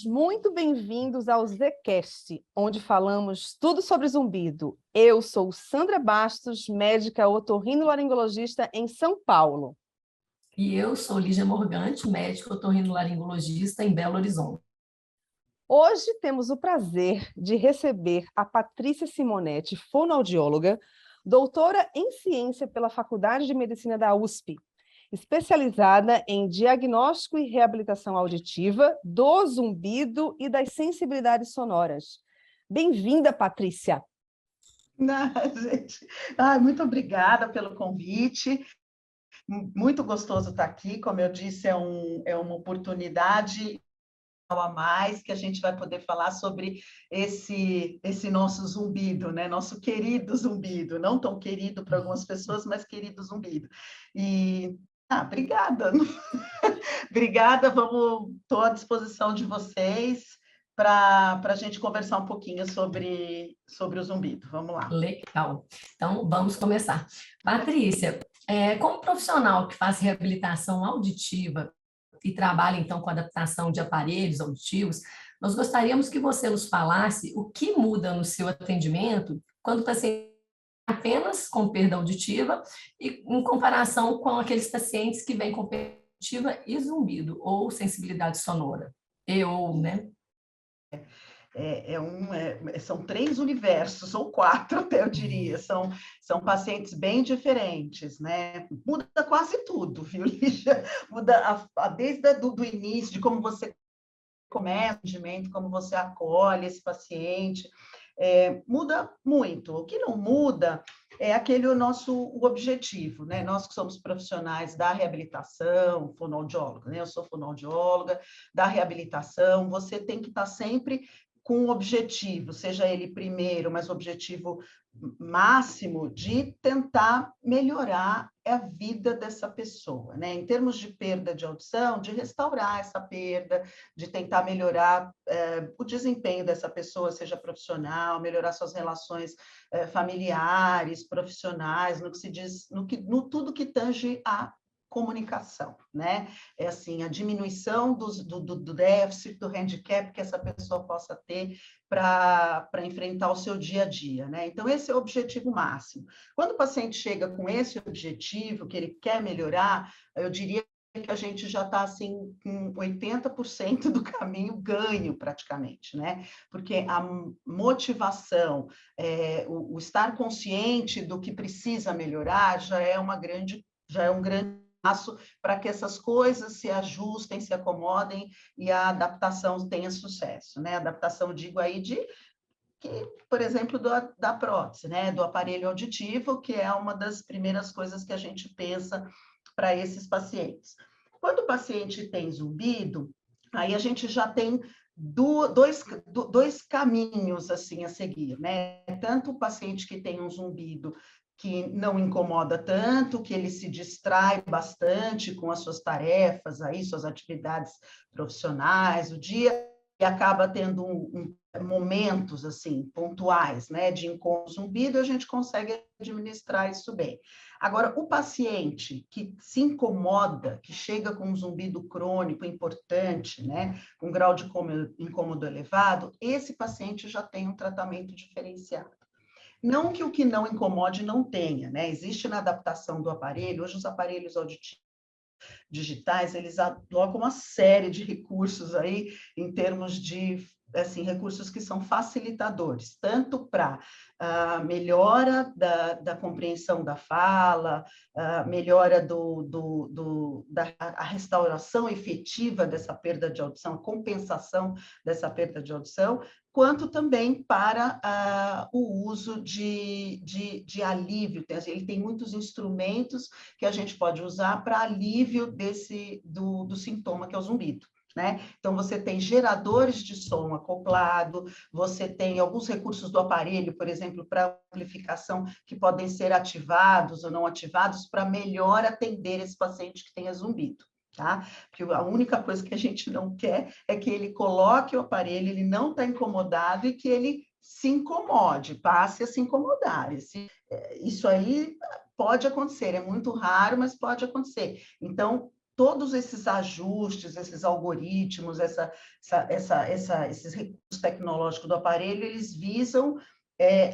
todos muito bem-vindos ao Zcast, onde falamos tudo sobre zumbido. Eu sou Sandra Bastos, médica otorrinolaringologista em São Paulo. E eu sou Lígia Morgante, médica otorrinolaringologista em Belo Horizonte. Hoje temos o prazer de receber a Patrícia Simonetti, fonoaudióloga, doutora em ciência pela Faculdade de Medicina da USP, especializada em diagnóstico e reabilitação auditiva do zumbido e das sensibilidades sonoras. Bem-vinda, Patrícia. Gente, muito obrigada pelo convite. Muito gostoso estar aqui. Como eu disse, é uma oportunidade a mais que a gente vai poder falar sobre esse nosso zumbido, né? Nosso querido zumbido, não tão querido para algumas pessoas, mas querido zumbido. E obrigada. Obrigada, estou à disposição de vocês para a gente conversar um pouquinho sobre o zumbido. Vamos lá. Legal. Então, vamos começar. Patrícia, como profissional que faz reabilitação auditiva e trabalha, então, com adaptação de aparelhos auditivos, nós gostaríamos que você nos falasse o que muda no seu atendimento quando o paciente apenas com perda auditiva e em comparação com aqueles pacientes que vêm com perda auditiva e zumbido, ou sensibilidade sonora, né? São 3 universos, ou 4 até eu diria, são pacientes bem diferentes, né? Muda quase tudo, viu, Lígia? Muda desde o início, de como você começa o atendimento, como você acolhe esse paciente, muda muito. O que não muda é o objetivo, né? Nós que somos profissionais da reabilitação, fonoaudióloga, né? Eu sou fonoaudióloga, da reabilitação, você tem que estar sempre com um objetivo, seja ele primeiro, mas o objetivo máximo de tentar melhorar a vida dessa pessoa, né? Em termos de perda de audição, de restaurar essa perda, de tentar melhorar o desempenho dessa pessoa, seja profissional, melhorar suas relações familiares, profissionais, no que se diz, no tudo que tange a comunicação, né? É assim, a diminuição do déficit, do handicap que essa pessoa possa ter para enfrentar o seu dia a dia, né? Então, esse é o objetivo máximo. Quando o paciente chega com esse objetivo, que ele quer melhorar, eu diria que a gente já está, assim, com 80% do caminho ganho, praticamente, né? Porque a motivação, o estar consciente do que precisa melhorar já é um grande passo para que essas coisas se ajustem, se acomodem e a adaptação tenha sucesso, né? Adaptação, digo aí, por exemplo, da prótese, né? Do aparelho auditivo, que é uma das primeiras coisas que a gente pensa para esses pacientes. Quando o paciente tem zumbido, aí a gente já tem dois caminhos assim a seguir, né? Tanto o paciente que tem um zumbido que não incomoda tanto, que ele se distrai bastante com as suas tarefas, aí, suas atividades profissionais, o dia, e acaba tendo momentos assim pontuais, né, de incômodo zumbido, a gente consegue administrar isso bem. Agora, o paciente que se incomoda, que chega com um zumbido crônico importante, né, com grau de incômodo elevado, esse paciente já tem um tratamento diferenciado. Não que o que não incomode não tenha, né? Existe na adaptação do aparelho, hoje os aparelhos auditivos digitais, eles colocam uma série de recursos aí, em termos de, assim, recursos que são facilitadores, tanto para melhora da compreensão da fala, melhora da restauração efetiva dessa perda de audição, a compensação dessa perda de audição, quanto também para o uso de alívio. Ele tem muitos instrumentos que a gente pode usar para alívio do sintoma, que é o zumbido, né? Então, você tem geradores de som acoplado, você tem alguns recursos do aparelho, por exemplo, para amplificação, que podem ser ativados ou não ativados para melhor atender esse paciente que tenha zumbido. Tá? Porque a única coisa que a gente não quer é que ele coloque o aparelho, ele não está incomodado e que ele se incomode, passe a se incomodar. Isso aí pode acontecer, é muito raro, mas pode acontecer. Então, todos esses ajustes, esses algoritmos, esses recursos tecnológicos do aparelho, eles visam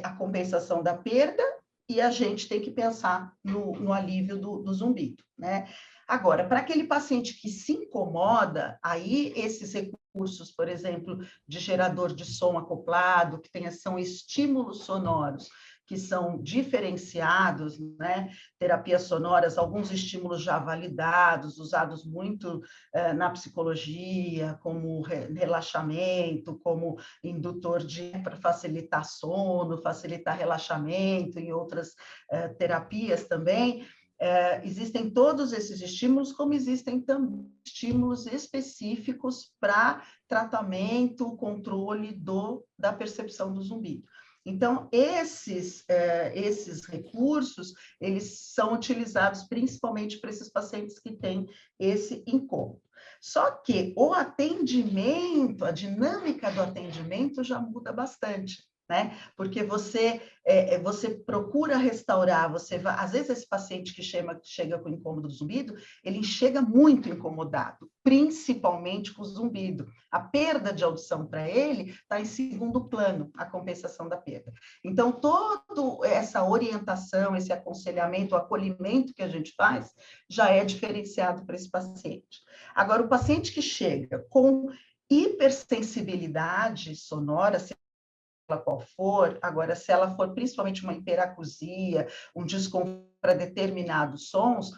a compensação da perda, e a gente tem que pensar no alívio do zumbido, né? Agora, para aquele paciente que se incomoda, aí esses recursos, por exemplo, de gerador de som acoplado, são estímulos sonoros, que são diferenciados, né? Terapias sonoras, alguns estímulos já validados, usados muito na psicologia, como relaxamento, como indutor para facilitar sono, facilitar relaxamento, e outras terapias também. Existem todos esses estímulos, como existem também estímulos específicos para tratamento, controle da percepção do zumbido. Então, esses recursos, eles são utilizados principalmente para esses pacientes que têm esse incômodo. Só que o atendimento, a dinâmica do atendimento já muda bastante, né? Porque você procura restaurar, às vezes esse paciente que chega com incômodo do zumbido, ele chega muito incomodado, principalmente com o zumbido. A perda de audição para ele está em segundo plano, a compensação da perda. Então, toda essa orientação, esse aconselhamento, o acolhimento que a gente faz, já é diferenciado para esse paciente. Agora, o paciente que chega com hipersensibilidade sonora, qual for, agora, se ela for principalmente uma hiperacusia, um desconforto para determinados sons,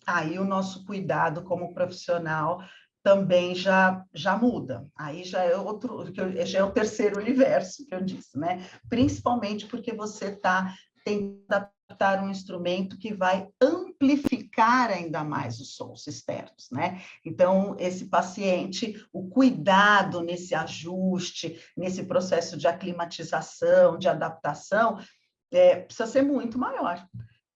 aí o nosso cuidado como profissional também já muda. Aí já é o terceiro universo que eu disse, né? Principalmente porque você está tentando adaptar um instrumento que vai amplificar ainda mais os sons externos, né? Então, esse paciente, o cuidado nesse ajuste, nesse processo de aclimatização, de adaptação, precisa ser muito maior,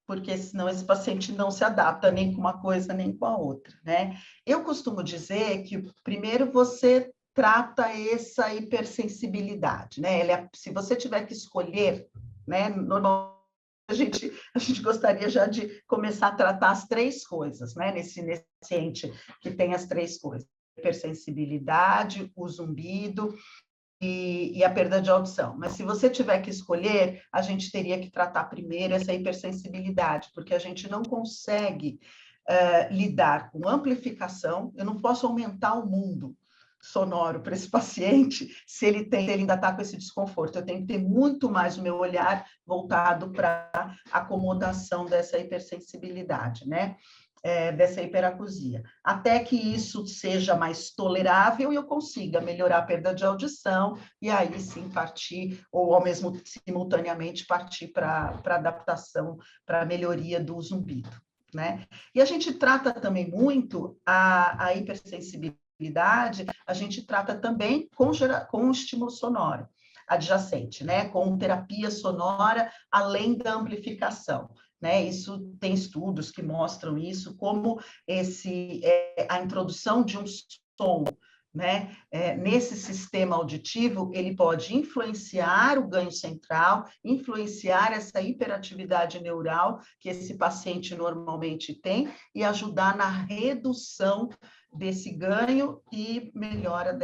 porque senão esse paciente não se adapta nem com uma coisa nem com a outra, né? Eu costumo dizer que primeiro você trata essa hipersensibilidade, né? Se você tiver que escolher, né? Normalmente a gente gostaria já de começar a tratar as três coisas, né? Nesse paciente que tem as três coisas: hipersensibilidade, o zumbido e a perda de audição. Mas se você tiver que escolher, a gente teria que tratar primeiro essa hipersensibilidade, porque a gente não consegue lidar com amplificação. Eu não posso aumentar o mundo sonoro para esse paciente se ele ainda está com esse desconforto. Eu tenho que ter muito mais o meu olhar voltado para a acomodação dessa hipersensibilidade, né? Dessa hiperacusia, até que isso seja mais tolerável e eu consiga melhorar a perda de audição, e aí sim partir, ou ao mesmo simultaneamente partir para adaptação, para a melhoria do zumbido, né? E a gente trata também muito a hipersensibilidade, a gente trata também com estímulo sonoro adjacente, né? Com terapia sonora além da amplificação. Né? Isso tem estudos que mostram isso, como a introdução de um som, né? Nesse sistema auditivo, ele pode influenciar o ganho central, influenciar essa hiperatividade neural que esse paciente normalmente tem e ajudar na redução desse ganho e melhora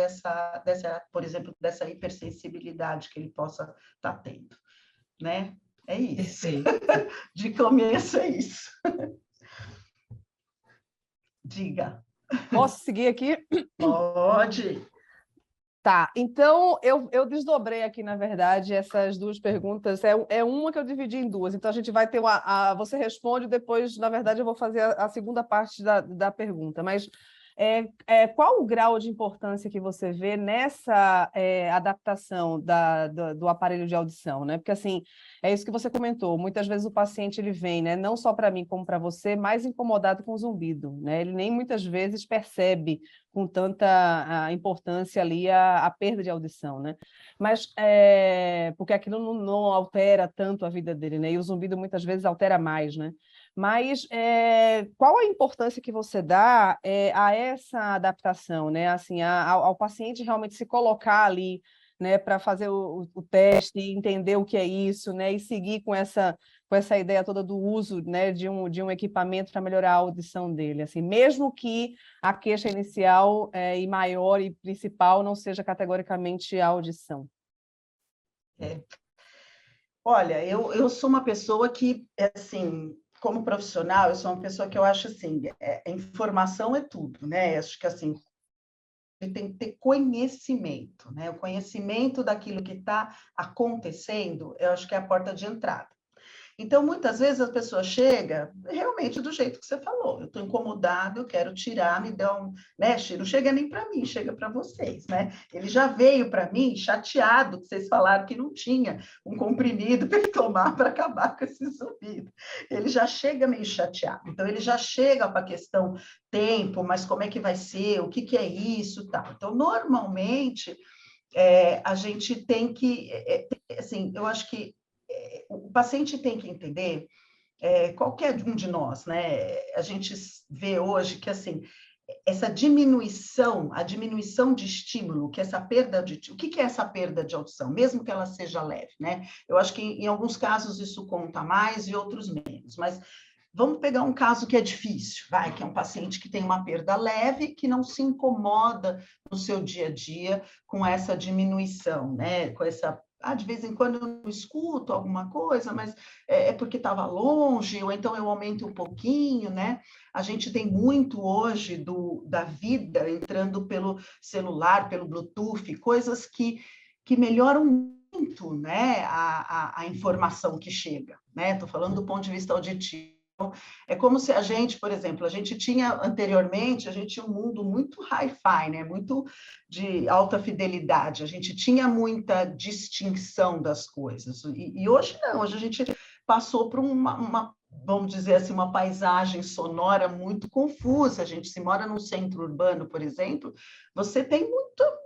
por exemplo, dessa hipersensibilidade que ele possa estar tendo, né? É isso. Perfeito. De começo é isso. Diga. Posso seguir aqui? Pode. Tá, então eu desdobrei aqui, na verdade, essas duas perguntas. É uma que eu dividi em duas, então a gente vai ter você responde, depois, na verdade, eu vou fazer a segunda parte da pergunta, mas qual o grau de importância que você vê nessa adaptação do aparelho de audição, né? Porque, assim, é isso que você comentou, muitas vezes o paciente ele vem, né, não só para mim como para você, mais incomodado com o zumbido, né? Ele nem muitas vezes percebe com tanta importância ali a perda de audição, né? Mas porque aquilo não altera tanto a vida dele, né? E o zumbido muitas vezes altera mais, né? Mas qual a importância que você dá a essa adaptação, né? Assim, ao paciente realmente se colocar ali né, para fazer o teste, entender o que é isso, né, e seguir com essa ideia toda do uso, né, de um equipamento para melhorar a audição dele, assim, mesmo que a queixa inicial e maior e principal não seja categoricamente a audição. É. Olha, eu sou uma pessoa que, assim, como profissional, eu sou uma pessoa que eu acho assim, informação é tudo, né? Acho que assim, tem que ter conhecimento, né? O conhecimento daquilo que está acontecendo, eu acho que é a porta de entrada. Então, muitas vezes a pessoa chega realmente do jeito que você falou. Eu estou incomodado, eu quero tirar, me dá um... Né? Não chega nem para mim, chega para vocês, né? Ele já veio para mim chateado, que vocês falaram que não tinha um comprimido para ele tomar para acabar com esse zumbido. Ele já chega meio chateado. Então, ele já chega para a questão tempo, mas como é que vai ser, o que, que é isso, tal. Então, normalmente, a gente tem que... assim, eu acho que o paciente tem que entender, qualquer um de nós, né? A gente vê hoje que, assim, essa diminuição, a diminuição de estímulo, que essa perda de... O que é essa perda de audição? Mesmo que ela seja leve, né? Eu acho que em alguns casos isso conta mais e outros menos, mas vamos pegar um caso que é difícil, que é um paciente que tem uma perda leve, que não se incomoda no seu dia a dia com essa diminuição, né? Com essa... de vez em quando eu não escuto alguma coisa, mas é porque estava longe, ou então eu aumento um pouquinho, né? A gente tem muito hoje da vida entrando pelo celular, pelo Bluetooth, coisas que melhoram muito, né, a informação que chega, né? Estou falando do ponto de vista auditivo. É como se a gente, por exemplo, a gente tinha anteriormente, a gente tinha um mundo muito hi-fi, né? Muito de alta fidelidade, a gente tinha muita distinção das coisas, e hoje não, hoje a gente passou por uma, vamos dizer assim, uma paisagem sonora muito confusa. A gente se mora num centro urbano, por exemplo, você tem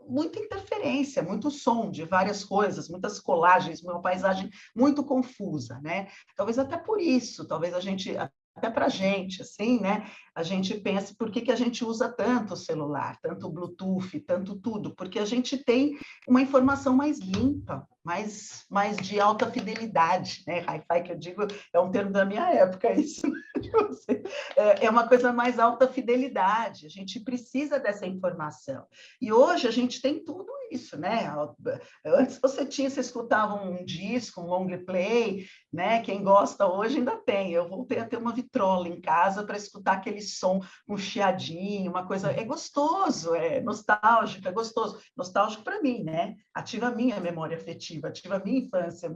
muita interferência, muito som de várias coisas, muitas colagens, uma paisagem muito confusa, né? Talvez até por isso, talvez a gente, até para a gente, assim, né? A gente pensa, por que a gente usa tanto o celular, tanto o Bluetooth, tanto tudo? Porque a gente tem uma informação mais limpa, mais de alta fidelidade, né? Hi-fi, que eu digo, é um termo da minha época, isso. É uma coisa mais alta fidelidade, a gente precisa dessa informação. E hoje a gente tem tudo isso, né? Antes você escutava um disco, um long play, né? Quem gosta hoje ainda tem. Eu voltei a ter uma vitrola em casa para escutar aquele som, um chiadinho, uma coisa... É gostoso, é nostálgico, é gostoso. Nostálgico para mim, né? Ativa a minha memória afetiva, ativa a minha infância,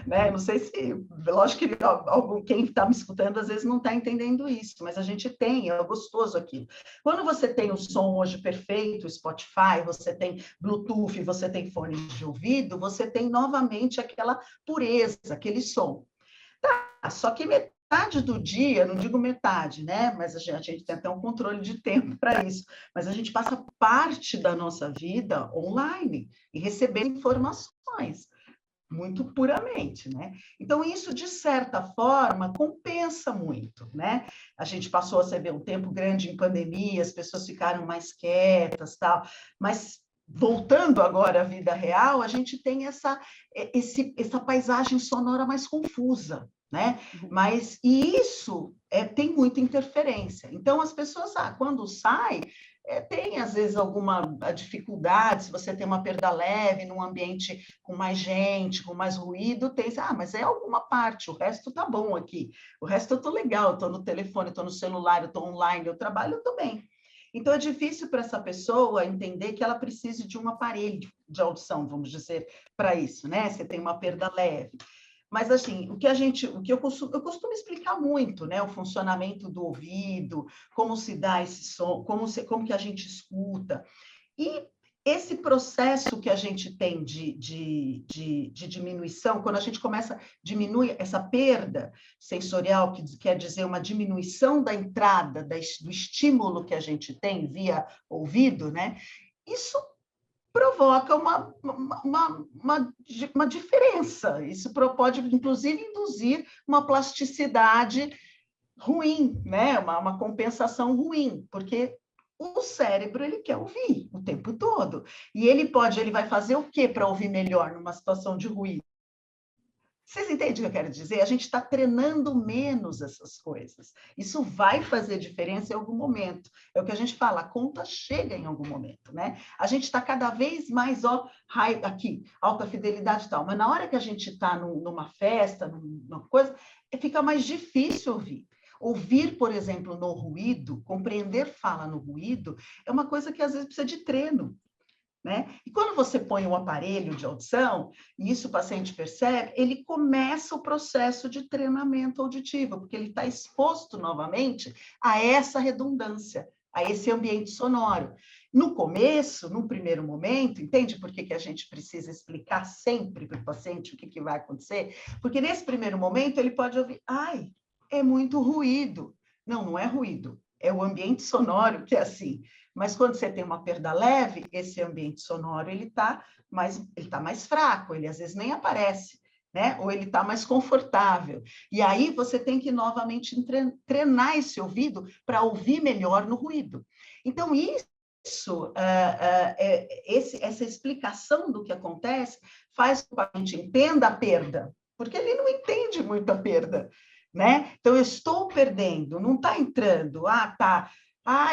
né? Não sei se, lógico que quem está me escutando às vezes não está entendendo isso, mas a gente tem, é gostoso aquilo. Quando você tem o som hoje perfeito, Spotify, você tem Bluetooth, você tem fones de ouvido, você tem novamente aquela pureza, aquele som. Tá, só que metade do dia, não digo metade, né? Mas a gente tem até um controle de tempo para isso, mas a gente passa parte da nossa vida online e recebendo informações muito puramente, né? Então, isso, de certa forma, compensa muito, né? A gente passou a receber um tempo grande em pandemia, as pessoas ficaram mais quietas, tal, mas voltando agora à vida real, a gente tem essa paisagem sonora mais confusa, né? E isso tem muita interferência. Então, as pessoas, quando sai, tem, às vezes, alguma dificuldade, se você tem uma perda leve num ambiente com mais gente, com mais ruído, tem, mas é alguma parte, o resto tá bom aqui, o resto eu tô legal, eu tô no telefone, eu tô no celular, eu tô online, eu trabalho, eu tô bem. Então, é difícil para essa pessoa entender que ela precisa de um aparelho de audição, vamos dizer, para isso, né? Você tem uma perda leve. Mas, assim, o que eu costumo explicar muito, né? O funcionamento do ouvido, como se dá esse som, como que a gente escuta. E esse processo que a gente tem de diminuição, quando a gente começa a diminuir essa perda sensorial, que quer dizer uma diminuição da entrada do estímulo que a gente tem via ouvido, né? Isso provoca uma diferença. Isso pode, inclusive, induzir uma plasticidade ruim, né? Uma compensação ruim, porque o cérebro, ele quer ouvir o tempo todo. E ele vai fazer o quê para ouvir melhor numa situação de ruído? Vocês entendem o que eu quero dizer? A gente está treinando menos essas coisas. Isso vai fazer diferença em algum momento. É o que a gente fala, a conta chega em algum momento, né? A gente está cada vez mais, aqui, alta fidelidade e tal, mas na hora que a gente está numa festa, numa coisa, fica mais difícil ouvir. Ouvir, por exemplo, no ruído, compreender fala no ruído, é uma coisa que às vezes precisa de treino. Né? E quando você põe um aparelho de audição, e isso o paciente percebe, ele começa o processo de treinamento auditivo, porque ele está exposto novamente a essa redundância, a esse ambiente sonoro. No começo, no primeiro momento, entende por que a gente precisa explicar sempre para o paciente o que vai acontecer? Porque nesse primeiro momento ele pode ouvir, ai, é muito ruído. Não, não é ruído, é o ambiente sonoro que é assim. Mas quando você tem uma perda leve, esse ambiente sonoro ele tá mais fraco, ele às vezes nem aparece, né? Ou ele está mais confortável. E aí você tem que novamente treinar esse ouvido para ouvir melhor no ruído. Então, essa explicação do que acontece faz com que a gente entenda a perda, porque ele não entende muito a perda, né? Então, eu estou perdendo, não está entrando, tá.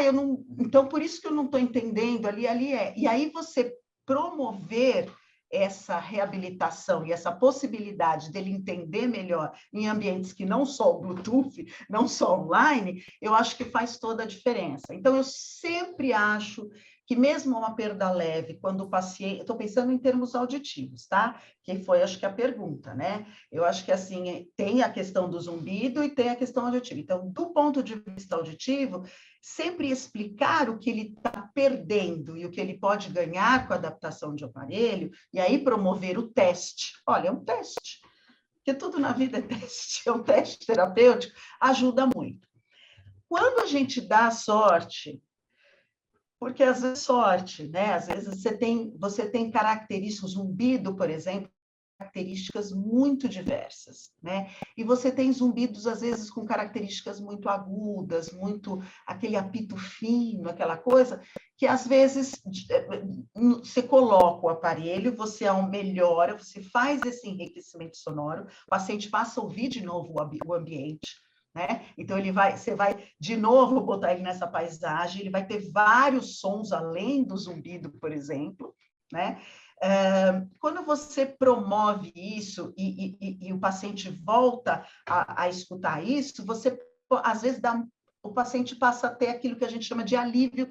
Eu não. Então, por isso que eu não estou entendendo, ali é. E aí você promover essa reabilitação e essa possibilidade dele entender melhor em ambientes que não só o Bluetooth, não só online, eu acho que faz toda a diferença. Então, eu sempre acho que mesmo uma perda leve, quando o paciente... Estou pensando em termos auditivos, tá? Que foi, acho que, a pergunta, né? Eu acho que, assim, tem a questão do zumbido e tem a questão auditiva. Então, do ponto de vista auditivo, sempre explicar o que ele está perdendo e o que ele pode ganhar com a adaptação de aparelho, e aí promover o teste. Olha, é um teste, porque tudo na vida é teste, é um teste terapêutico, ajuda muito. Quando a gente dá sorte, porque às vezes sorte, né? Às vezes você tem características, zumbido, por exemplo, características muito diversas, né? E você tem zumbidos, às vezes, com características muito agudas, muito aquele apito fino, aquela coisa, que às vezes você coloca o aparelho, você melhora, você faz esse enriquecimento sonoro, o paciente passa a ouvir de novo o ambiente, né? Então, você vai de novo botar ele nessa paisagem, ele vai ter vários sons além do zumbido, por exemplo, né? Quando você promove isso e o paciente volta a escutar isso, você, às vezes, o paciente passa a ter aquilo que a gente chama de alívio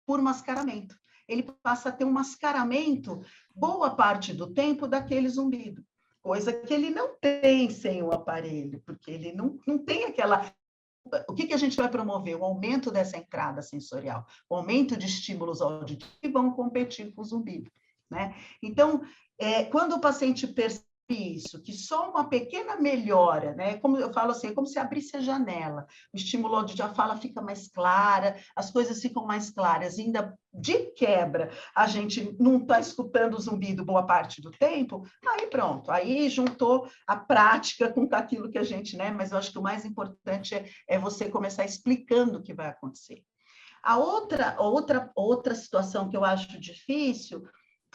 por mascaramento. Ele passa a ter um mascaramento boa parte do tempo daquele zumbido, coisa que ele não tem sem o aparelho, porque ele não tem aquela... O que a gente vai promover? O aumento dessa entrada sensorial, o aumento de estímulos auditivos que vão competir com o zumbido, né? Então, quando o paciente percebe isso, que só uma pequena melhora, né? Como eu falo assim, é como se abrisse a janela, o estímulo auditivo, a fala fica mais clara, as coisas ficam mais claras, e ainda de quebra, a gente não está escutando o zumbido boa parte do tempo, aí pronto, aí juntou a prática com aquilo que a gente, né? Mas eu acho que o mais importante é você começar explicando o que vai acontecer. A outra situação que eu acho difícil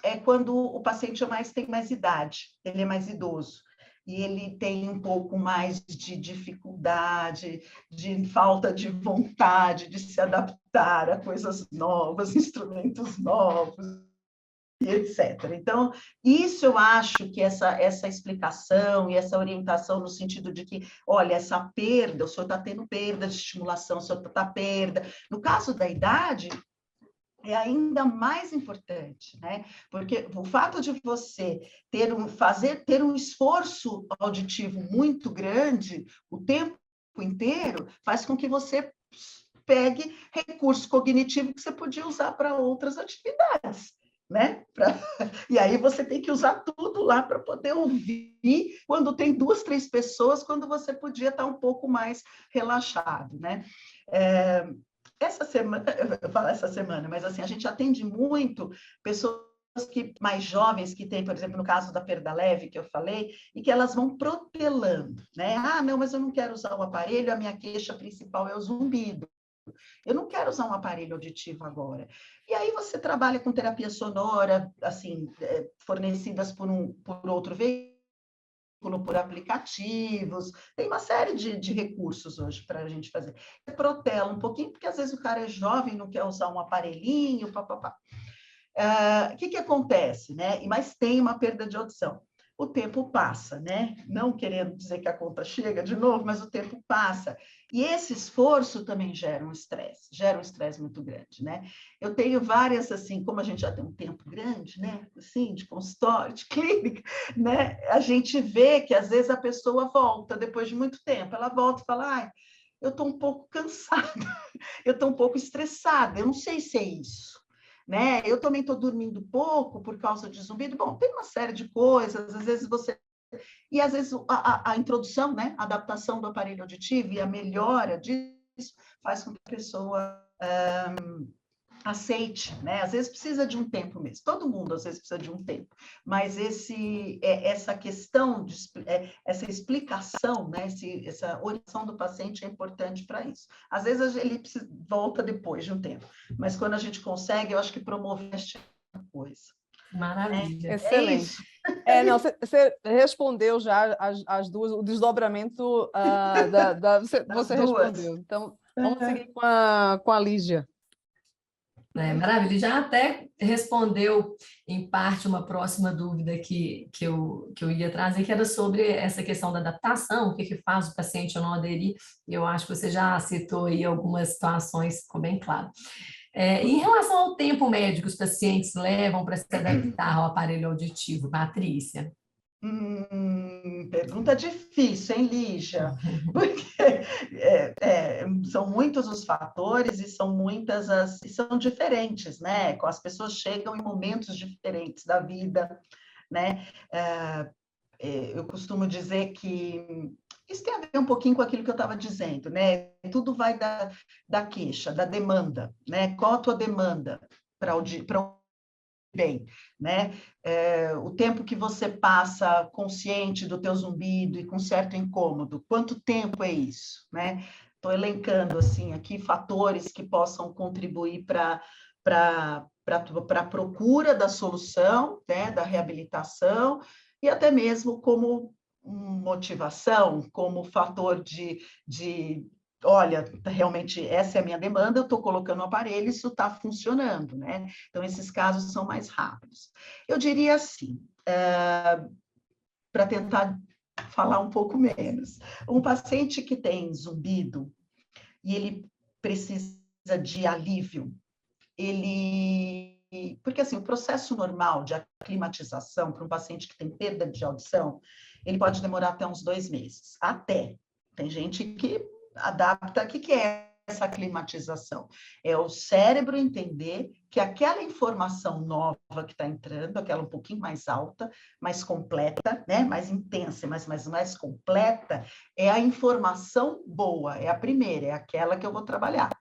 é quando o paciente tem mais idade, ele é mais idoso, e ele tem um pouco mais de dificuldade, de falta de vontade de se adaptar a coisas novas, instrumentos novos, e etc. Então, isso eu acho que essa explicação e essa orientação no sentido de que, olha, essa perda, o senhor está tendo perda de estimulação, o senhor está perda. No caso da idade, é ainda mais importante, né? Porque o fato de você ter um esforço auditivo muito grande o tempo inteiro faz com que você pegue recurso cognitivo que você podia usar para outras atividades, né? E aí você tem que usar tudo lá para poder ouvir quando tem 2, 3 pessoas, quando você podia estar um pouco mais relaxado, né? Essa semana, eu falo essa semana, mas assim, a gente atende muito pessoas mais jovens que têm, por exemplo, no caso da perda leve que eu falei, e que elas vão protelando, né? Não, mas eu não quero usar o aparelho, a minha queixa principal é o zumbido. Eu não quero usar um aparelho auditivo agora. E aí você trabalha com terapia sonora, assim, fornecidas por outro veículo, por aplicativos, tem uma série de recursos hoje para a gente fazer. Protela um pouquinho, porque às vezes o cara é jovem, não quer usar um aparelhinho, papapá. O que acontece, né? Mas tem uma perda de audição. O tempo passa, né? Não querendo dizer que a conta chega de novo, mas o tempo passa. E esse esforço também gera um estresse muito grande, né? Eu tenho várias, assim, como a gente já tem um tempo grande, né? Assim, de consultório, de clínica, né? A gente vê que às vezes a pessoa volta depois de muito tempo, ela volta e fala, ai, eu estou um pouco cansada, eu estou um pouco estressada, eu não sei se é isso. Né? Eu também estou dormindo pouco por causa de zumbido. Bom, tem uma série de coisas, às vezes você... E às vezes a introdução, né? A adaptação do aparelho auditivo e a melhora disso faz com que a pessoa aceite, né? Às vezes precisa de um tempo mesmo. Todo mundo às vezes precisa de um tempo. Mas essa questão, essa explicação, né? Essa orientação do paciente é importante para isso. Às vezes ele volta depois de um tempo, mas quando a gente consegue, eu acho que promove essa coisa. Maravilha. Excelente. Não, você respondeu já as duas, o desdobramento você respondeu. Então, vamos seguir com a Lígia. Maravilha, já até respondeu em parte uma próxima dúvida que eu ia trazer, que era sobre essa questão da adaptação, o que faz o paciente ou não aderir, e eu acho que você já citou aí algumas situações, ficou bem claro. Em relação ao tempo médio que os pacientes levam para se adaptar ao aparelho auditivo, Patrícia? Pergunta difícil, hein, Lígia? Porque são muitos os fatores e são muitas e são diferentes, né? As pessoas chegam em momentos diferentes da vida, né? Eu costumo dizer que isso tem a ver um pouquinho com aquilo que eu estava dizendo, né? Tudo vai da queixa, da demanda, né? Qual a tua demanda para bem, né? O tempo que você passa consciente do teu zumbido e com certo incômodo, quanto tempo é isso, né? Estou elencando, assim, aqui fatores que possam contribuir para a procura da solução, né? Da reabilitação, e até mesmo como motivação, como fator de olha, realmente essa é a minha demanda, eu estou colocando o aparelho, isso está funcionando, né? Então, esses casos são mais rápidos. Eu diria assim, para tentar falar um pouco menos, um paciente que tem zumbido e ele precisa de alívio, porque assim, o processo normal de aclimatização para um paciente que tem perda de audição, ele pode demorar até uns 2 meses, até. Tem gente que adapta. O que é essa aclimatização? É o cérebro entender que aquela informação nova que está entrando, aquela um pouquinho mais alta, mais completa, né? Mais intensa, mas mais completa, é a informação boa, é a primeira, é aquela que eu vou trabalhar.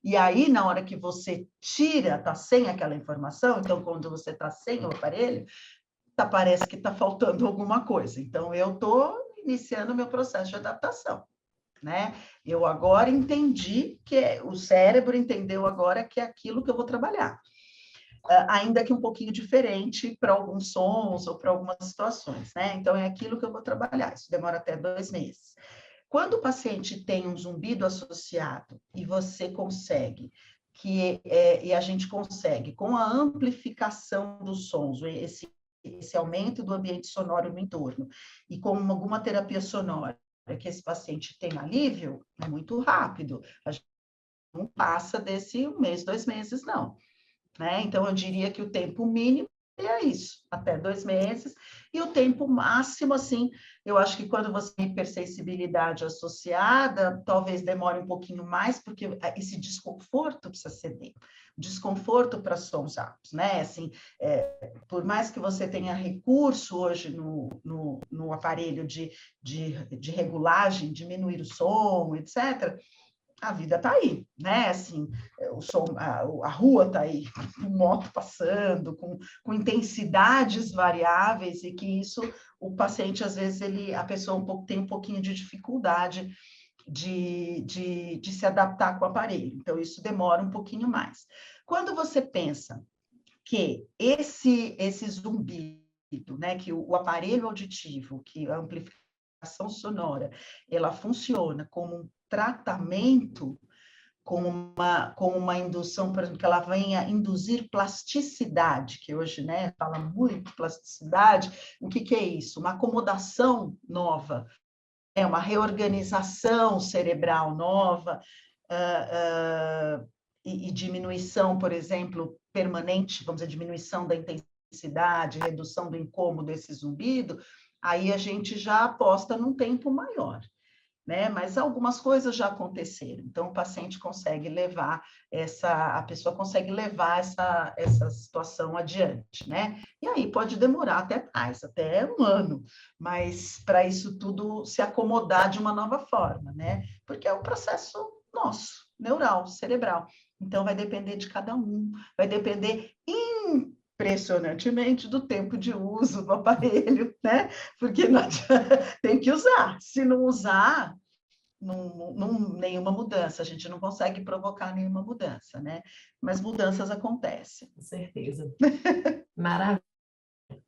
E aí, na hora que você tira, está sem aquela informação, então, quando você está sem o aparelho, parece que está faltando alguma coisa. Então, eu estou iniciando o meu processo de adaptação. Né? Eu agora entendi que o cérebro entendeu agora que é aquilo que eu vou trabalhar, ainda que um pouquinho diferente para alguns sons ou para algumas situações, né? Então é aquilo que eu vou trabalhar. Isso demora até 2 meses. Quando o paciente tem um zumbido associado e você consegue e a gente consegue com a amplificação dos sons, esse aumento do ambiente sonoro no entorno e com alguma terapia sonora que esse paciente tenha alívio, é muito rápido. A gente não passa desse 1 mês, 2 meses, não. Né? Então, eu diria que o tempo mínimo é isso, até 2 meses. E o tempo máximo, assim, eu acho que quando você tem hipersensibilidade associada, talvez demore um pouquinho mais, porque esse desconforto precisa ceder. Desconforto para sons altos, né? Assim, por mais que você tenha recurso hoje no aparelho de regulagem, diminuir o som, etc., a vida está aí, né? Assim, o som, a rua está aí, com moto passando, com intensidades variáveis, e que isso, o paciente, às vezes, a pessoa tem um pouquinho de dificuldade de se adaptar com o aparelho. Então, isso demora um pouquinho mais. Quando você pensa que esse zumbido, né, que o aparelho auditivo, que a amplificação sonora, ela funciona como um tratamento, como uma indução, por exemplo, que ela venha induzir plasticidade, que hoje, né, fala muito plasticidade. O que é isso? Uma acomodação nova, uma reorganização cerebral nova, e diminuição, por exemplo, permanente, vamos dizer, diminuição da intensidade, redução do incômodo desse zumbido, aí a gente já aposta num tempo maior, né? Mas algumas coisas já aconteceram, então o paciente consegue levar a pessoa consegue levar essa situação adiante, né? E aí pode demorar até mais, até um ano, mas para isso tudo se acomodar de uma nova forma, né? Porque é um processo nosso, neural, cerebral. Então vai depender de cada um, vai depender impressionantemente do tempo de uso do aparelho, né? Porque não adianta, tem que usar. Se não usar, nenhuma mudança, a gente não consegue provocar nenhuma mudança, né? Mas mudanças acontecem. Com certeza. Maravilha.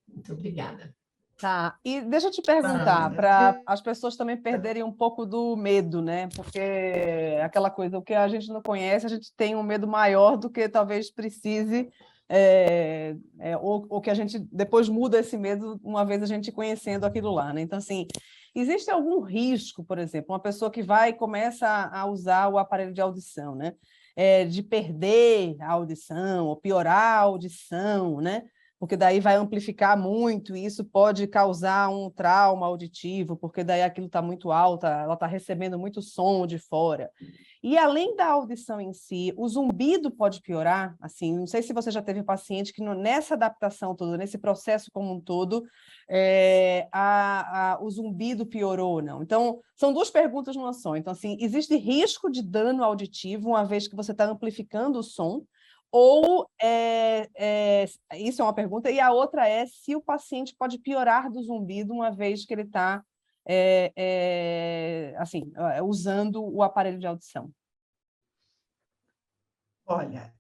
Muito obrigada. Tá, e deixa eu te perguntar, para as pessoas também perderem um pouco do medo, né? Porque aquela coisa, o que a gente não conhece, a gente tem um medo maior do que talvez precise, ou que a gente depois muda esse medo uma vez a gente conhecendo aquilo lá, né? Então, assim, existe algum risco, por exemplo, uma pessoa que vai e começa a usar o aparelho de audição, né? De perder a audição, ou piorar a audição, né? Porque daí vai amplificar muito e isso pode causar um trauma auditivo, porque daí aquilo está muito alto, ela está recebendo muito som de fora. E além da audição em si, o zumbido pode piorar? Assim, não sei se você já teve paciente que nessa adaptação toda, nesse processo como um todo, o zumbido piorou ou não. Então, são duas perguntas numa só. Então, assim, existe risco de dano auditivo uma vez que você está amplificando o som? Ou isso é uma pergunta, e a outra é se o paciente pode piorar do zumbido uma vez que ele está assim, usando o aparelho de audição. Olha,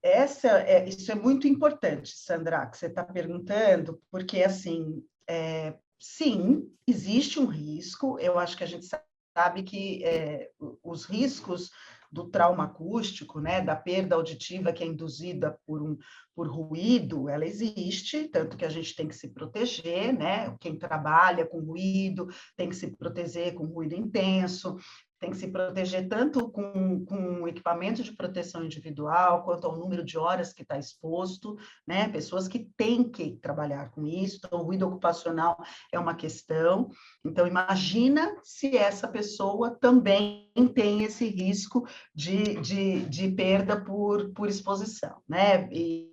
isso é muito importante, Sandra, que você está perguntando, porque, assim, sim, existe um risco, eu acho que a gente sabe que os riscos do trauma acústico, né, da perda auditiva que é induzida por ruído, ela existe, tanto que a gente tem que se proteger, né? Quem trabalha com ruído tem que se proteger com ruído intenso, tem que se proteger tanto com equipamento de proteção individual, quanto ao número de horas que está exposto, né? Pessoas que têm que trabalhar com isso, então o ruído ocupacional é uma questão. Então, imagina se essa pessoa também tem esse risco de perda por exposição, né? E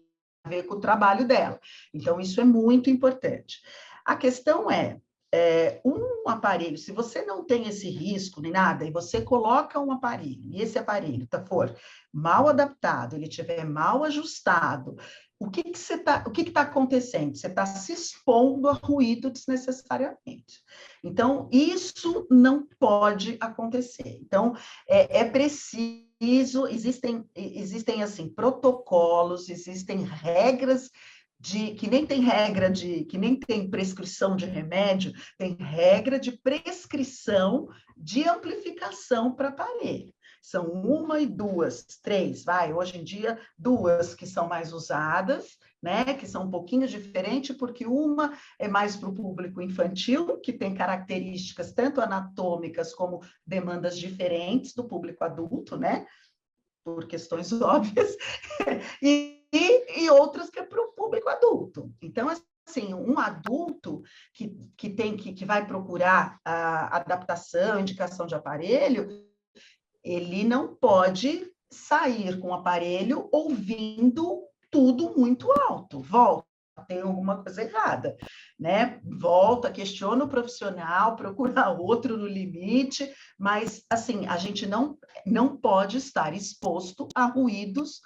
a ver com o trabalho dela. Então, isso é muito importante. A questão um aparelho, se você não tem esse risco nem nada, e você coloca um aparelho, e esse aparelho for mal adaptado, ele estiver mal ajustado, o que está acontecendo? Você está se expondo a ruído desnecessariamente. Então, isso não pode acontecer. Então, é preciso, existem assim, protocolos, existem regras que nem tem prescrição de remédio, tem regra de prescrição de amplificação para aparelho. São 1 e 2, 3, hoje em dia 2 que são mais usadas, né, que são um pouquinho diferentes, porque uma é mais para o público infantil, que tem características tanto anatômicas como demandas diferentes do público adulto, né, por questões óbvias, e outras que é para o público adulto. Então, assim, um adulto que vai procurar a adaptação, indicação de aparelho, ele não pode sair com o aparelho ouvindo tudo muito alto. Volta, tem alguma coisa errada, né? Volta, questiona o profissional, procura outro no limite, mas, assim, a gente não pode estar exposto a ruídos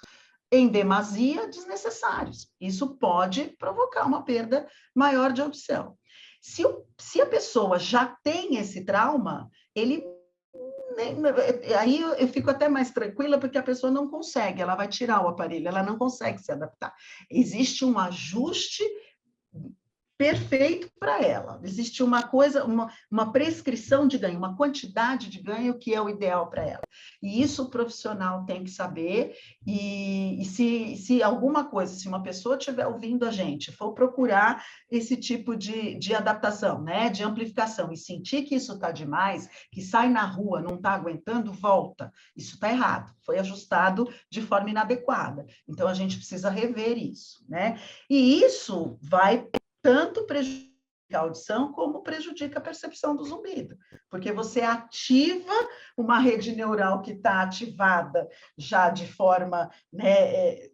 em demasia desnecessários. Isso pode provocar uma perda maior de audição. Se a pessoa já tem esse trauma, ele Aí eu fico até mais tranquila, porque a pessoa não consegue, ela vai tirar o aparelho, ela não consegue se adaptar. Existe um ajuste perfeito para ela. Existe uma coisa, uma prescrição de ganho, uma quantidade de ganho que é o ideal para ela. E isso o profissional tem que saber, e se alguma coisa, se uma pessoa estiver ouvindo a gente, for procurar esse tipo de adaptação, né, de amplificação, e sentir que isso está demais, que sai na rua, não está aguentando, volta. Isso está errado, foi ajustado de forma inadequada. Então, a gente precisa rever isso, né? E isso vai tanto prejudica a audição, como prejudica a percepção do zumbido, porque você ativa uma rede neural que está ativada já de forma, né,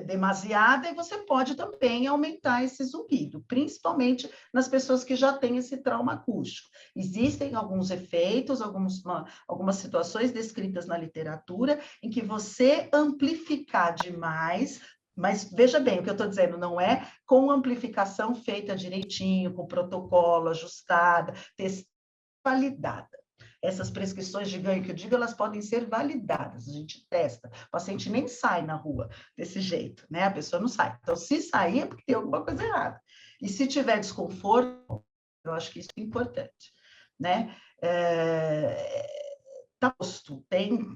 demasiada, e você pode também aumentar esse zumbido, principalmente nas pessoas que já têm esse trauma acústico. Existem alguns efeitos, algumas situações descritas na literatura, em que você amplificar demais. Mas veja bem, o que eu estou dizendo não é com amplificação feita direitinho, com protocolo ajustada, validada. Essas prescrições de ganho que eu digo, elas podem ser validadas, a gente testa. O paciente nem sai na rua desse jeito, né? A pessoa não sai. Então, se sair, é porque tem alguma coisa errada. E se tiver desconforto, eu acho que isso é importante, né? Tá posto,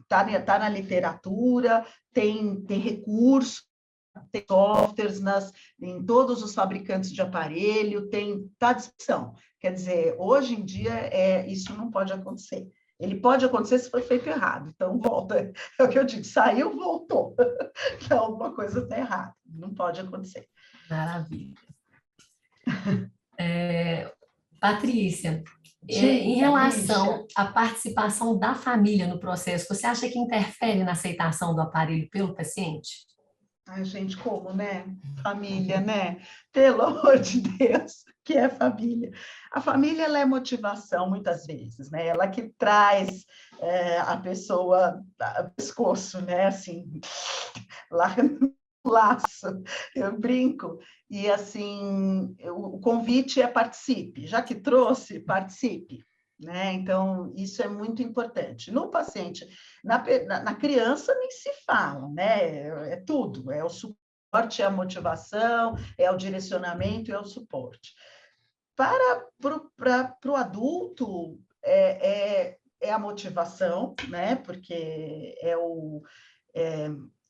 tá na literatura, tem recurso, tem softwares em todos os fabricantes de aparelho, está à disposição. Quer dizer, hoje em dia, isso não pode acontecer. Ele pode acontecer se foi feito errado. Então, volta. É o que eu digo, saiu, voltou. Então, alguma coisa está errada. Não pode acontecer. Maravilha. Patrícia, em Diga, relação Lígia. à participação da família no processo, você acha que interfere na aceitação do aparelho pelo paciente? Ai, gente, como, né? Família, né? Pelo amor de Deus, que é família. A família, ela é motivação, muitas vezes, né? Ela que traz a pessoa ao pescoço, né? Assim, lá no laço, eu brinco. E, assim, o convite é participe. Já que trouxe, participe. Né? Então, isso é muito importante. No paciente, na criança, nem se fala, né? É tudo, é o suporte, é a motivação, é o direcionamento, é o suporte. Para o adulto, é a motivação, né? Porque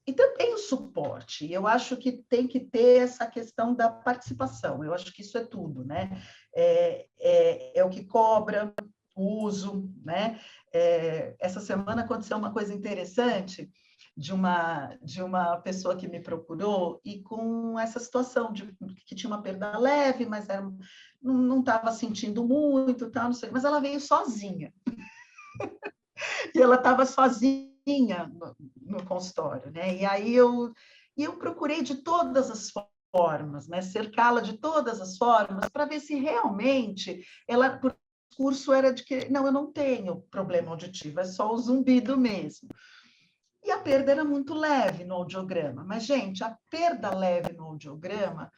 e também o suporte. Eu acho que tem que ter essa questão da participação. Eu acho que isso é tudo, né? É o que cobra o uso, né? Essa semana aconteceu uma coisa interessante de uma pessoa que me procurou e com essa situação de que tinha uma perda leve, mas não estava sentindo muito, tal, não sei, mas ela veio sozinha. E ela estava sozinha no consultório, né? E aí eu procurei de todas as formas, né? Cercá-la de todas as formas para ver se realmente ela, por discurso era de que não, eu não tenho problema auditivo, é só o zumbido mesmo. E a perda era muito leve no audiograma. Mas, gente, a perda leve no audiograma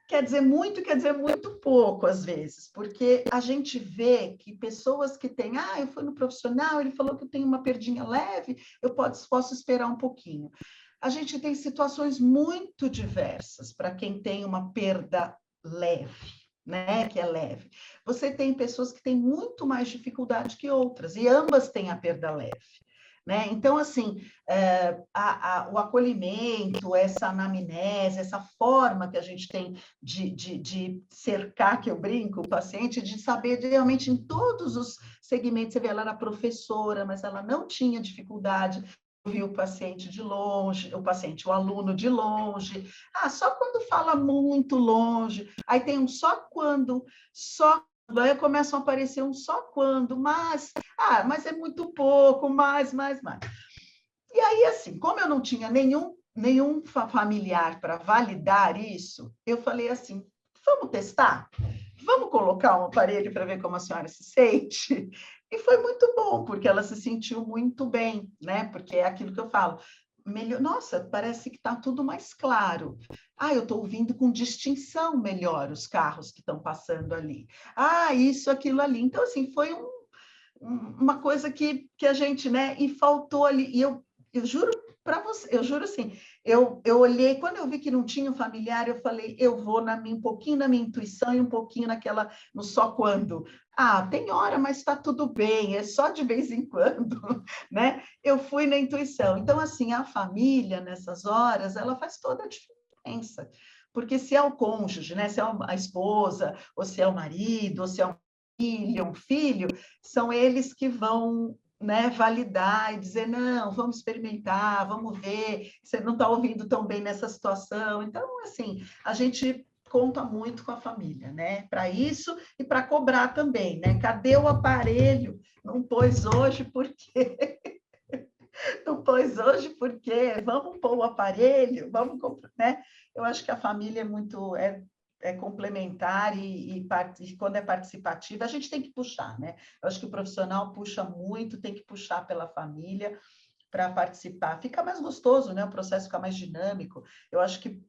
quer dizer muito pouco, às vezes, porque a gente vê que pessoas que têm, eu fui no profissional, ele falou que eu tenho uma perdinha leve, eu posso esperar um pouquinho. A gente tem situações muito diversas para quem tem uma perda leve, né, que é leve. Você tem pessoas que têm muito mais dificuldade que outras, e ambas têm a perda leve. Né? Então, assim, o acolhimento, essa anamnese, essa forma que a gente tem de cercar, que eu brinco, o paciente, de saber realmente em todos os segmentos, você vê, ela era professora, mas ela não tinha dificuldade, viu o paciente de longe, o aluno de longe, só quando fala muito longe, aí tem um só quando, aí começam a aparecer um só quando, mas é muito pouco, mais. E aí, assim, como eu não tinha nenhum familiar para validar isso, eu falei assim, vamos testar? Vamos colocar um aparelho para ver como a senhora se sente? E foi muito bom, porque ela se sentiu muito bem, né? Porque é aquilo que eu falo, nossa, parece que está tudo mais claro. Eu estou ouvindo com distinção melhor os carros que estão passando ali. Isso, aquilo ali. Então, assim, uma coisa que a gente, né? E faltou ali. E eu juro para você, eu juro assim, eu olhei, quando eu vi que não tinha um familiar, eu falei, eu vou um pouquinho na minha intuição e um pouquinho no só quando. Ah, tem hora, mas está tudo bem, é só de vez em quando, né? Eu fui na intuição. Então, assim, a família, nessas horas, ela faz toda a diferença. Porque se é o cônjuge, né? Se é a esposa, ou se é o marido, ou se é um filho, são eles que vão, né, validar e dizer, não, vamos experimentar, vamos ver, você não está ouvindo tão bem nessa situação. Então, assim, a gente conta muito com a família, né? Para isso e para cobrar também, né? Cadê o aparelho? Não pôs hoje, por quê? Não pôs hoje, por quê? Vamos pôr o aparelho, vamos comprar, né? Eu acho que a família é muito complementar e quando é participativa, a gente tem que puxar, né? Eu acho que o profissional puxa muito, tem que puxar pela família para participar. Fica mais gostoso, né? O processo fica mais dinâmico. Eu acho que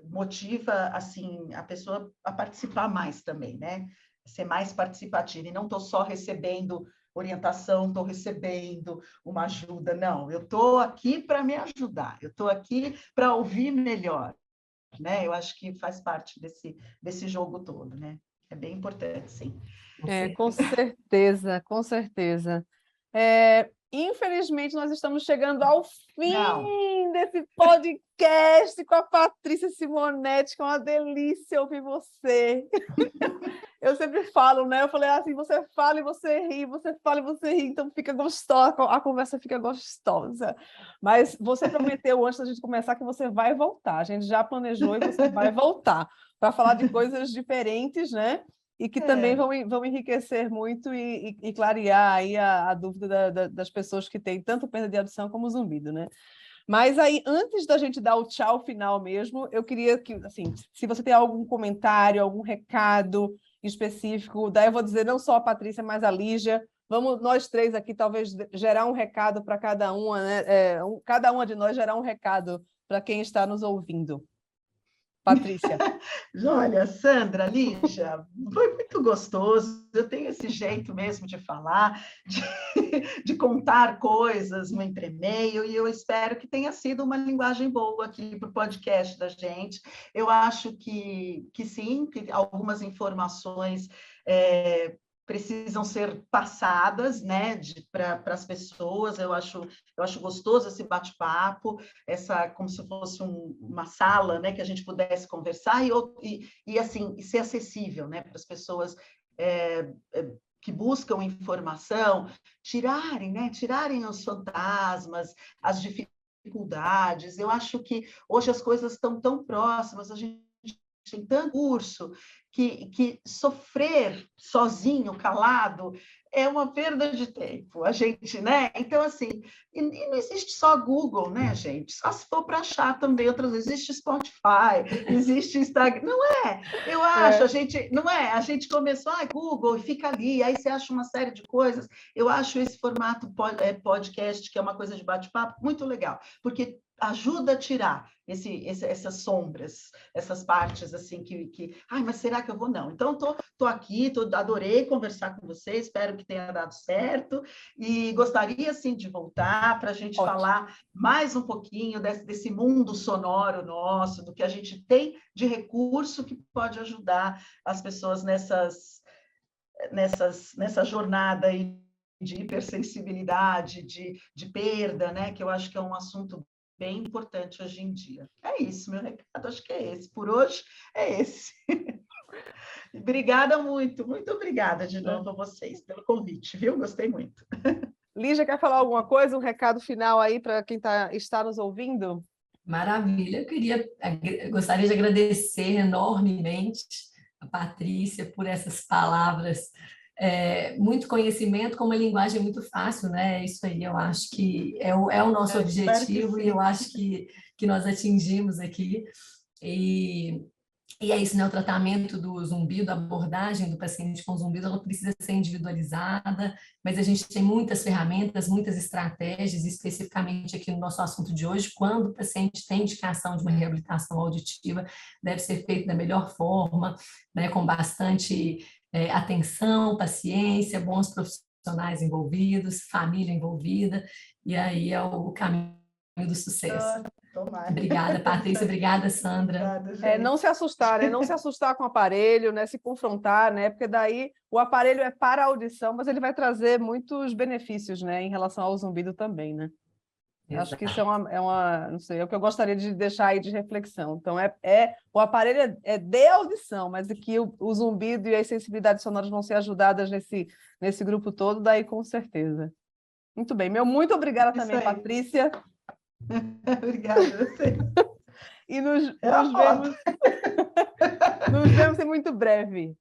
motiva assim a pessoa a participar mais também, né? Ser mais participativa e não estou só recebendo orientação, estou recebendo uma ajuda. Não, eu estou aqui para me ajudar, eu estou aqui para ouvir melhor, né? Eu acho que faz parte desse jogo todo, né? É bem importante, sim. Com certeza, com certeza. Infelizmente, nós estamos chegando ao fim desse podcast com a Patrícia Simonetti, que é uma delícia ouvir você. Eu sempre falo, né? Eu falei assim, você fala e você ri, você fala e você ri, então fica gostosa, a conversa fica gostosa. Mas você prometeu antes da gente começar que você vai voltar. A gente já planejou e você vai voltar para falar de coisas diferentes, né? E que também vão enriquecer muito e clarear aí a dúvida das pessoas que têm tanto perda de audição como zumbido, né? Mas aí, antes da gente dar o tchau final mesmo, eu queria que, assim, se você tem algum comentário, algum recado específico, daí eu vou dizer não só a Patrícia, mas a Lígia, vamos nós três aqui talvez gerar um recado para cada uma, né? Cada uma de nós gerar um recado para quem está nos ouvindo. Patrícia. Olha, Sandra, Lígia, foi muito gostoso. Eu tenho esse jeito mesmo de falar, de contar coisas no entremeio, e eu espero que tenha sido uma linguagem boa aqui para o podcast da gente. Eu acho que sim, que algumas informações precisam ser passadas, né, para as pessoas. Eu acho gostoso esse bate-papo, como se fosse uma sala, né, que a gente pudesse conversar e assim, ser acessível, né, para as pessoas que buscam informação, tirarem os fantasmas, as dificuldades. Eu acho que hoje as coisas estão tão próximas, a gente tem tanto curso que sofrer sozinho, calado, é uma perda de tempo. A gente, né? Então, assim, e não existe só Google, né, gente? Só se for para achar também outras vezes. Existe Spotify, existe Instagram. Não é? Eu acho, a gente, não é? A gente começou, Google, e fica ali, aí você acha uma série de coisas. Eu acho esse formato podcast, que é uma coisa de bate-papo, muito legal, porque ajuda a tirar essas sombras, essas partes assim mas será que eu vou? Não. Então, tô aqui, adorei conversar com você, espero que tenha dado certo e gostaria, sim, de voltar para a gente falar mais um pouquinho desse mundo sonoro nosso, do que a gente tem de recurso que pode ajudar as pessoas nessa jornada aí de hipersensibilidade, de perda, né? Que eu acho que é um assunto bem importante hoje em dia. É isso, meu recado, acho que é esse. Por hoje, é esse. Obrigada muito obrigada de novo a vocês pelo convite, viu? Gostei muito. Lígia, quer falar alguma coisa, um recado final aí para quem está nos ouvindo? Maravilha, gostaria de agradecer enormemente a Patrícia por essas palavras, muito conhecimento com uma linguagem muito fácil, né? Isso aí eu acho que é o nosso objetivo e eu acho que nós atingimos aqui. E é isso, né? O tratamento do zumbido, a abordagem do paciente com zumbido, ela precisa ser individualizada, mas a gente tem muitas ferramentas, muitas estratégias, especificamente aqui no nosso assunto de hoje, quando o paciente tem indicação de uma reabilitação auditiva, deve ser feito da melhor forma, né? Com bastante atenção, paciência, bons profissionais profissionais envolvidos, família envolvida, e aí é o caminho do sucesso. Tomara. Obrigada, Patrícia. Obrigada, Sandra. Obrigada, Não se assustar, né? Não se assustar com o aparelho, né? Se confrontar, né? Porque daí o aparelho é para a audição, mas ele vai trazer muitos benefícios, né? Em relação ao zumbido também, né? Acho que isso não sei, é o que eu gostaria de deixar aí de reflexão. Então, o aparelho é de audição, mas que o zumbido e as sensibilidades sonoras vão ser ajudadas nesse grupo todo, daí com certeza. Muito bem. Muito obrigada também, Patrícia. Obrigada a você. E nos vemos em muito breve.